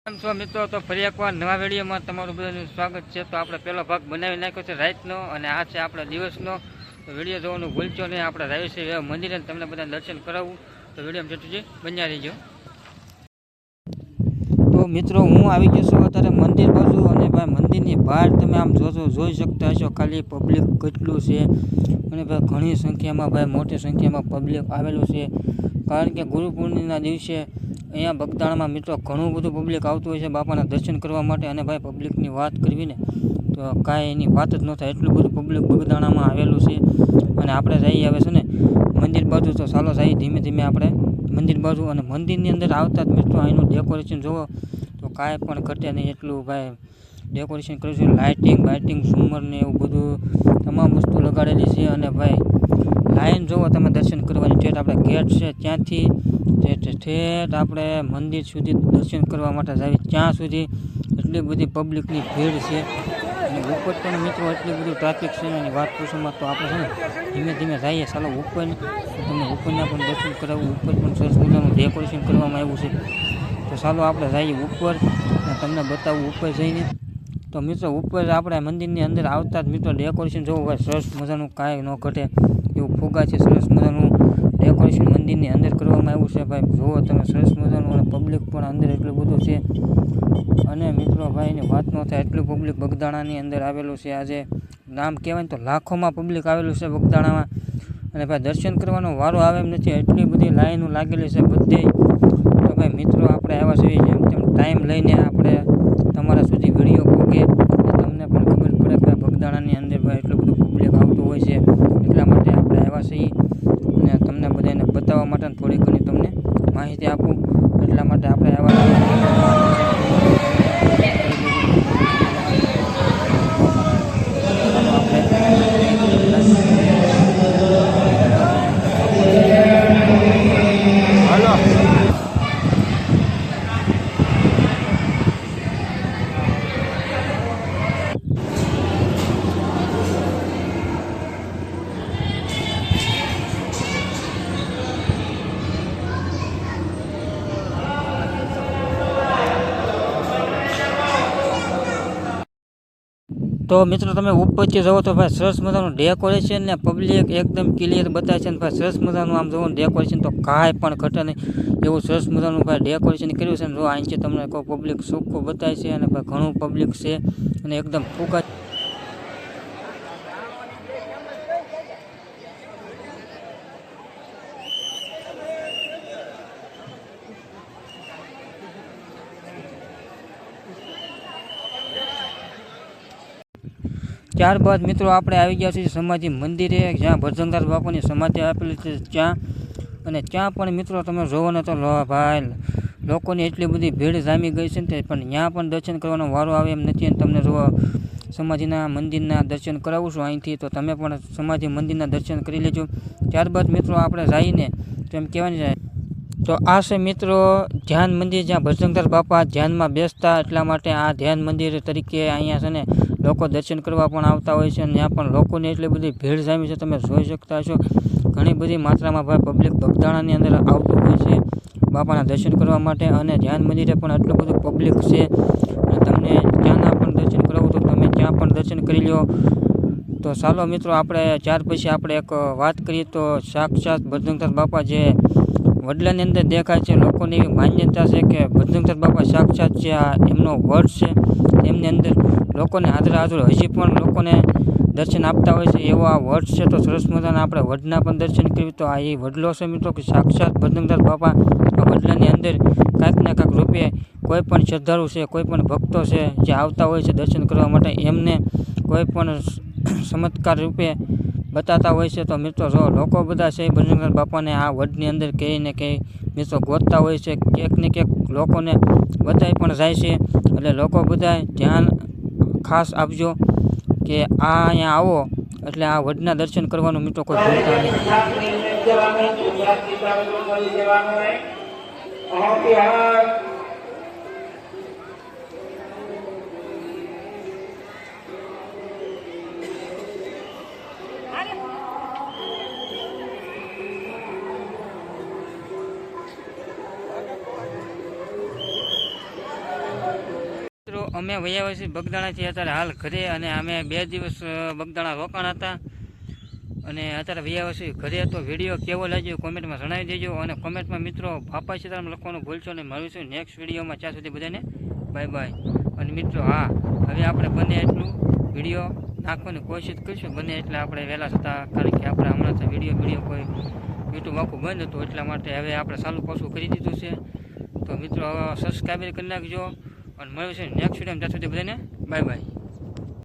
કેમ છો મિત્રો? તો ફરી એકવાર નવા વિડીયોમાં તમારું બધાનું સ્વાગત છે। તો આપણે પહેલો ભાગ બનાવી નાખ્યો છે રાતનો, અને આ છે આપણા દિવસનો। તો વિડીયો જોવાનું ભૂલશો નહીં। આપણે રાયસી મંદિરે તમને બધા દર્શન કરાવવું, તો વિડીયો જેટલું બન્યા રહીજો। તો મિત્રો હું આવી ગયો છું અત્યારે મંદિર બાજુ, અને ભાઈ મંદિરની બહાર તમે આમ જોઈ શકતા હશો ખાલી પબ્લિક કેટલું છે, અને ભાઈ ઘણી સંખ્યામાં ભાઈ મોટી સંખ્યામાં પબ્લિક આવેલું છે। કારણ કે ગુરુ પૂર્ણિમાના દિવસે અહીંયા બગદાણામાં મિત્રો ઘણું બધું પબ્લિક આવતું હોય છે બાપાના દર્શન કરવા માટે। અને ભાઈ પબ્લિકની વાત કરવી ને તો કાંઈ એની વાત જ ન થાય, એટલું બધું પબ્લિક બગદાણામાં આવેલું છે। અને આપણે જઈએ હવે છે ને મંદિર બાજુ, તો ચાલો જઈએ ધીમે ધીમે આપણે મંદિર બાજુ। અને મંદિરની અંદર આવતા જ મિત્રો અહીંનું ડેકોરેશન જોવો તો કાંઈ પણ ઘટે નહીં એટલું ભાઈ ડેકોરેશન કર્યું છે। લાઇટિંગ ઝુમર ને એવું બધું તમામ વસ્તુ લગાડેલી છે। અને ભાઈ લાઈન જોવો તમે દર્શન કરવાની, ઠેઠ આપણે ગેટ છે ત્યાંથી ઠેઠ આપણે મંદિર સુધી દર્શન કરવા માટે જાવી, ત્યાં સુધી એટલી બધી પબ્લિકની ભીડ છે। અને ઉપર પણ મિત્રો એટલી બધું ટ્રાફિક છે એની વાત પૂછવામાં, તો આપણે છે ને ધીમે ધીમે જઈએ। ચાલો ઉપર, તમને ઉપરના પણ દર્શન કરાવવું, ઉપર પણ સરસ મજાનું ડેકોરેશન કરવામાં આવ્યું છે। તો ચાલો આપણે જઈએ ઉપર અને તમને બતાવવું ઉપર જઈને। તો મિત્રો ઉપર આપણે મંદિરની અંદર આવતા જ મિત્રો ડેકોરેશન જોવું હોય સરસ મજાનું, કાંઈ ન ઘટે એવું ફુગા છે, સરસ મજાનું ડેકોરેશન મંદિરની અંદર કરવામાં આવ્યું છે। ભાઈ જુઓ તમે સરસ મજાનું, અને પબ્લિક પણ અંદર એટલું બધું છે। અને મિત્રો ભાઈ એની વાત ન થાય એટલું પબ્લિક બગદાણાની અંદર આવેલું છે। આજે નામ કહેવાય તો લાખોમાં પબ્લિક આવેલું છે બગદાણામાં। અને ભાઈ દર્શન કરવાનો વારો આવે એમ નથી, એટલી બધી લાઈનો લાગેલી છે બધે। તો ભાઈ મિત્રો આપણે આવ્યા છીએ જેમ તેમ ટાઈમ લઈને આપણે તમારા સુધી વિડીયો પોગે, તમને પણ ખબર પડે કે બગદાણાની અંદર ભાઈ એટલું બધું પબ્લિક આવતું હોય છે, એટલા માટે આપણે આવ્યા છીએ। અને તમને બધાને બતાવવા માટે થોડી ઘણી તમને માહિતી આપું, એટલા માટે આપણે આવ્યા। તો મિત્રો તમે ઉપરથી જુઓ તો ભાઈ સરસ મજાનું ડેકોરેશન ને પબ્લિક એકદમ ક્લિયર બતાવે છે। અને ભાઈ સરસ મજાનું આમ જોવો ડેકોરેશન તો કાંઈ પણ ઘટે નહીં એવું સરસ મજાનું ભાઈ ડેકોરેશન કર્યું છે। ને જો અહીંથી તમને કોઈ પબ્લિક ચોખ્ખું બતાવે છે, અને ભાઈ ઘણું પબ્લિક છે, અને એકદમ ફૂગા। ત્યારબાદ મિત્રો આપણે આવી ગયા છીએ સમાધિ મંદિરે, જ્યાં ભજનદાસ બાપુની સમાધિ આપેલી છે ત્યાં। અને ત્યાં પણ મિત્રો તમે જોવો ને તો ભાઈ લોકોની એટલી બધી ભીડ જામી ગઈ છે ને, પણ ત્યાં પણ દર્શન કરવાનો વારો આવે એમ નથી। અને તમને જો સમાધિના મંદિરના દર્શન કરાવું છું અહીંથી, તો તમે પણ સમાધિ મંદિરના દર્શન કરી લેજો। ત્યારબાદ મિત્રો આપણે જઈને તો એમ કહેવાની જાય તો આ છે મિત્રો ધ્યાન મંદિર, જ્યાં ભજનદાસ બાપા ધ્યાનમાં બેસતા, એટલા માટે આ ધ્યાન મંદિર તરીકે અહીંયા છે ને લોકો દર્શન કરવા પણ આવતા હોય છે। અને ત્યાં પણ લોકોની એટલી બધી ભીડ જામી છે, તમે જોઈ શકતા હશો ઘણી બધી માત્રામાં ભાઈ પબ્લિક બગદાણાની અંદર આવતું હોય છે બાપાના દર્શન કરવા માટે। અને ધ્યાન મંદિરે પણ એટલું બધું પબ્લિક છે, અને તમને ત્યાંના પણ દર્શન કરાવું તો તમે ત્યાં પણ દર્શન કરી લો। તો ચાલો મિત્રો આપણે ત્યાર પછી આપણે એક વાત કરીએ તો સાક્ષાત ભજનદાસ બાપા જે વડલાની અંદર દેખાય છે, લોકોની એવી માન્યતા છે કે ભજનદાસ બાપા સાક્ષાત જે આ એમનો વડ છે એમની અંદર લોકોને હાજર હજી પણ લોકોને દર્શન આપતા હોય છે એવો આ વડ છે। તો સરસ મજાના આપણે વડના પણ દર્શન કર્યું, તો આ એ વડલો છે મિત્રો કે સાક્ષાત ભજનદાસ બાપા આ વડલાની અંદર કાંઈક ને કાંઈક રૂપે કોઈ પણ શ્રદ્ધાળુ છે, કોઈ પણ ભક્તો છે જે આવતા હોય છે દર્શન કરવા માટે, એમને કોઈ પણ ચમત્કાર રૂપે બતાવતા હોય છે। તો મિત્રો જો લોકો બધા છે ભજનદાસ બાપાને આ વડની અંદર કંઈ ને કંઈ મિત્રો ગોતતા હોય છે, ક્યાંક ને ક્યાંક લોકોને બતાવી પણ જાય છે। એટલે લોકો બધા ધ્યાન ખાસ આપજો કે આ અહીંયા આવો એટલે આ વડના દર્શન કરવાનું મિત્રો કોઈ ભૂલતા નહીં। અમે વયા છીએ બગદાણાથી અત્યારે હાલ ઘરે, અને અમે 2 દિવસ બગદાણા રોકાણ હતા, અને અત્યારે વયા છીએ ઘરે. તો વિડીયો કેવો લાગ્યો કોમેન્ટમાં જણાવી દેજો, અને કોમેન્ટમાં મિત્રો બાપા સીતારામ લખવાનું ભૂલશો નહીં. મળીશું નેક્સ્ટ વિડીયોમાં. ત્યાં સુધી બધાને બાય બાય. અને મિત્રો હા, હવે આપણે બને એટલું વિડીયો નાખવાની કોશિશ કરીશું, બને એટલે આપણે વહેલા થતા, કારણ કે આપણે હમણાં વિડીયો કોઈ યુટ્યુબ આખું બંધ હતું, એટલા માટે હવે આપણે ચાલુ પાછું કરી દીધું છે. તો મિત્રો હવે સબસ્ક્રાઈબર કરી નાખજો, અને મળ્યું છે નેક્સ્ટ વિડીયોમાં. ત્યાં સુધી બધાને બાય બાય.